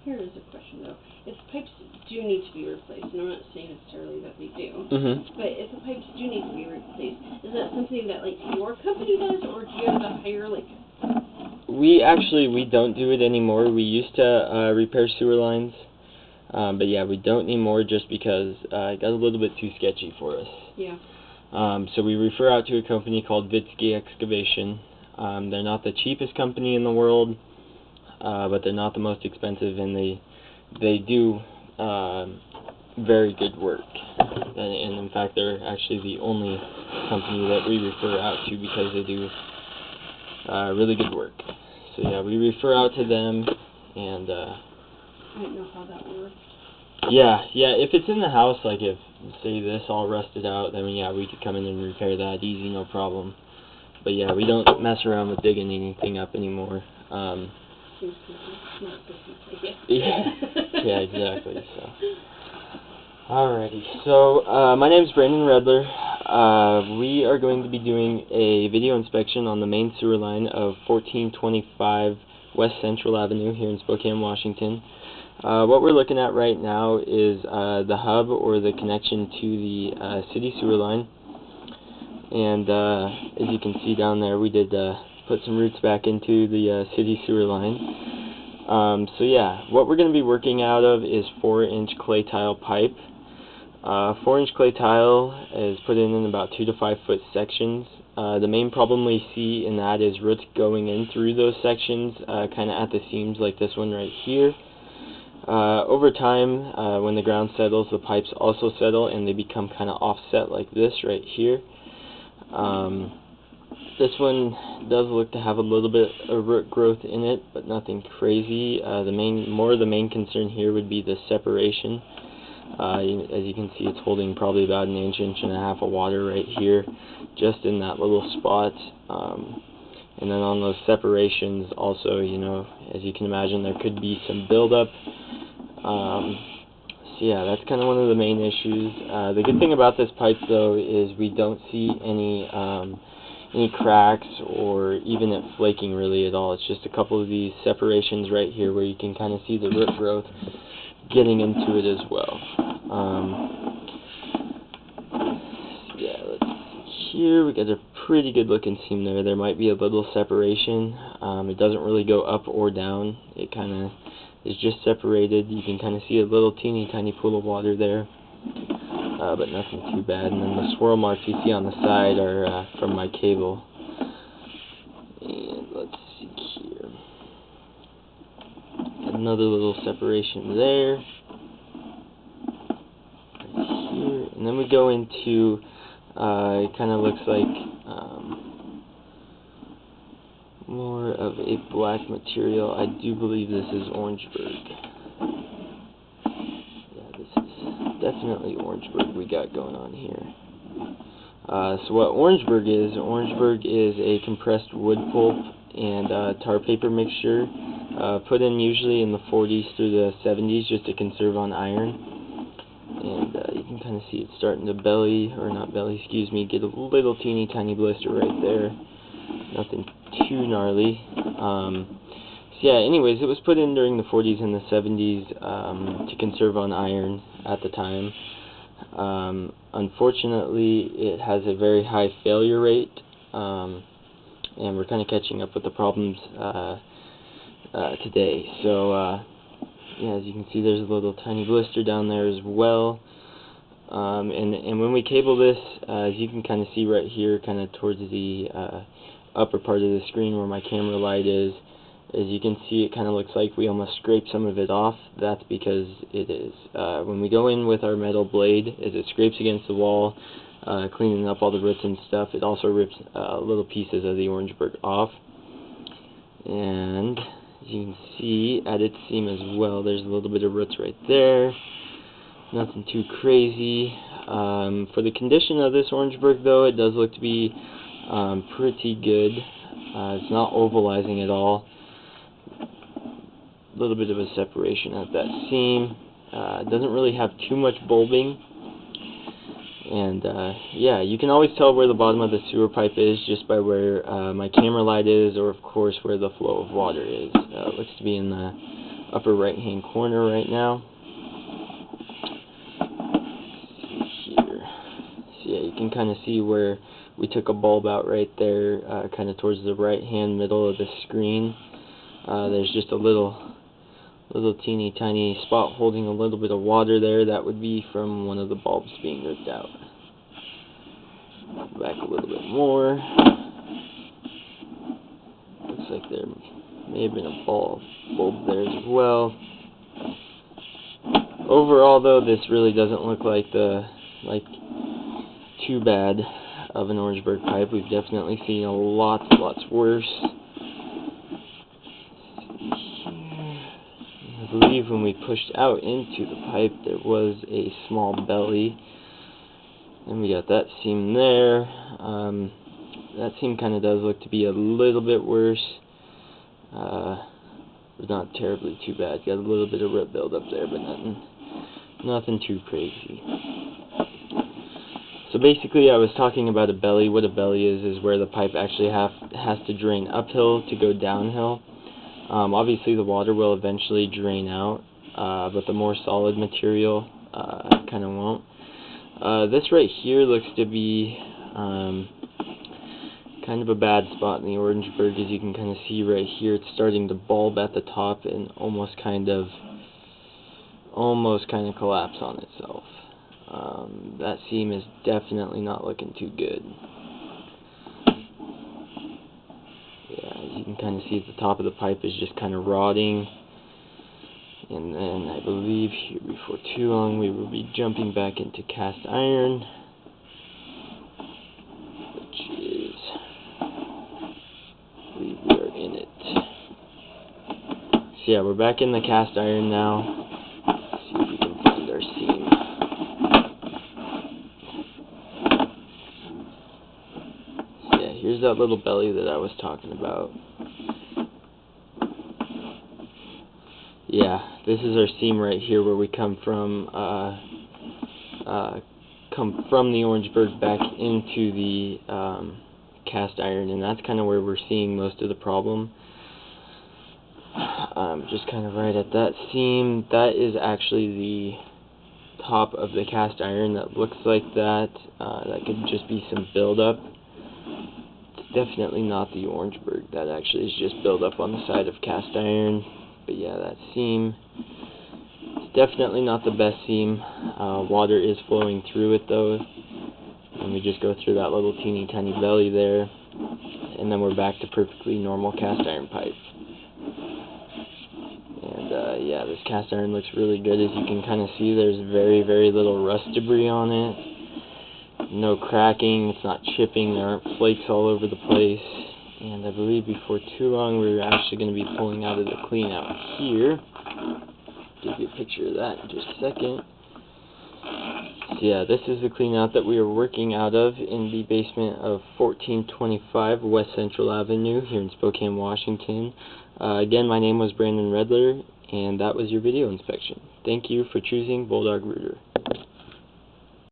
Here is a question though. If pipes do need to be replaced, and I'm not saying necessarily that they do, but if the pipes do need to be replaced, is that something that like your company does, or do you have to hire like? We don't do it anymore. We used to repair sewer lines, but yeah, we don't anymore just because it got a little bit too sketchy for us. Yeah. So we refer out to a company called Vitsky Excavation. They're not the cheapest company in the world, but they're not the most expensive, and they do very good work. And in fact, they're actually the only company that we refer out to because they do really good work. So yeah, we refer out to them, and I don't know how that works. yeah, if it's in the house, like if, say, this all rusted out, then yeah, we could come in and repair that easy, no problem. But yeah, we don't mess around with digging anything up anymore. Yeah, exactly. So, alrighty. So, my name is Brandon Redler. We are going to be doing a video inspection on the main sewer line of 1425 West Central Avenue here in Spokane, Washington. What we're looking at right now is the hub, or the connection to the city sewer line. And as you can see down there, we did put some roots back into the city sewer line. So yeah, what we're going to be working out of is 4-inch clay tile pipe. 4-inch clay tile is put in about 2 to 5 foot sections. The main problem we see in that is roots going in through those sections, kind of at the seams like this one right here. Over time, when the ground settles, the pipes also settle and they become kind of offset like this right here. This one does look to have a little bit of root growth in it, but nothing crazy. The main concern here would be the separation. As you can see, it's holding probably about an inch and a half of water right here, just in that little spot. And then on those separations also, you know, as you can imagine, there could be some buildup. So yeah, that's kind of one of the main issues. The good thing about this pipe, though, is we don't see any cracks or even it flaking really at all. It's just a couple of these separations right here where you can kind of see the root growth getting into it as well. Yeah, let's see here. We got a pretty good looking seam there. There might be a little separation. It doesn't really go up or down. It kind of is just separated. You can kind of see a little teeny tiny pool of water there, but nothing too bad. And then the swirl marks you see on the side are from my cable. And let's see here. Got another little separation there. Right here. And then we go into, it kind of looks like more of a black material. I do believe this is Orangeburg. Yeah, this is definitely Orangeburg we got going on here. So what Orangeburg is a compressed wood pulp and tar paper mixture, put in usually in the 40s through the 70s just to conserve on iron. And you can kind of see it starting to get a little teeny tiny blister right there. Nothing too gnarly. So yeah, anyways, it was put in during the 40s and the 70s to conserve on iron at the time. Unfortunately, it has a very high failure rate, and we're kind of catching up with the problems today. So yeah, as you can see, there's a little tiny blister down there as well. And when we cable this, as you can kind of see right here, kind of towards the upper part of the screen where my camera light is, as you can see, it kind of looks like we almost scraped some of it off. That's because it is. When we go in with our metal blade, as it scrapes against the wall, cleaning up all the roots and stuff, it also rips little pieces of the Orangeburg off. And as you can see, at its seam as well, there's a little bit of roots right there. Nothing too crazy. For the condition of this Orangeburg, though, it does look to be pretty good. It's not ovalizing at all. A little bit of a separation at that seam. It doesn't really have too much bulbing. And yeah, you can always tell where the bottom of the sewer pipe is just by where my camera light is, or of course where the flow of water is. It looks to be in the upper right hand corner right now. Here. So yeah, you can kind of see where we took a bulb out right there, kind of towards the right hand middle of the screen. There's just a little teeny tiny spot holding a little bit of water there. That would be from one of the bulbs being ripped out. Back a little bit more. Looks like there may have been a bulb there as well. Overall though, this really doesn't look like too bad of an Orangeburg pipe. We've definitely seen a lots worse. I believe when we pushed out into the pipe there was a small belly, and we got that seam there. That seam kind of does look to be a little bit worse, but not terribly too bad. Got a little bit of rip buildup there, but nothing too crazy. So basically I was talking about a belly. What a belly is where the pipe actually has to drain uphill to go downhill. Obviously the water will eventually drain out, but the more solid material kind of won't. This right here looks to be kind of a bad spot in the Orangeburg. As you can kind of see right here, it's starting to bulb at the top and almost kind of collapse on itself. That seam is definitely not looking too good. Yeah, as you can kind of see at the top of the pipe is just kind of rotting. And then I believe here before too long we will be jumping back into cast iron, which is, I believe we are in it. So yeah, we're back in the cast iron now. Let's see if we can find our seam. So yeah, here's that little belly that I was talking about. Yeah, this is our seam right here where we come from the Orangeburg back into the cast iron, and that's kind of where we're seeing most of the problem. Just kind of right at that seam. That is actually the top of the cast iron that looks like that. That could just be some buildup. It's definitely not the Orangeburg. That actually is just buildup on the side of cast iron. But yeah, that seam, it's definitely not the best seam. Water is flowing through it though, and we just go through that little teeny tiny belly there, and then we're back to perfectly normal cast iron pipe. And yeah, this cast iron looks really good. As you can kind of see, there's very little rust debris on it. No cracking, it's not chipping, there aren't flakes all over the place. And I believe before too long we're actually going to be pulling out of the clean out here. Give you a picture of that in just a second. So yeah, this is the clean out that we are working out of in the basement of 1425 West Central Avenue here in Spokane, Washington. Again, my name was Brandon Redler, and that was your video inspection. Thank you for choosing Bulldog Rooter.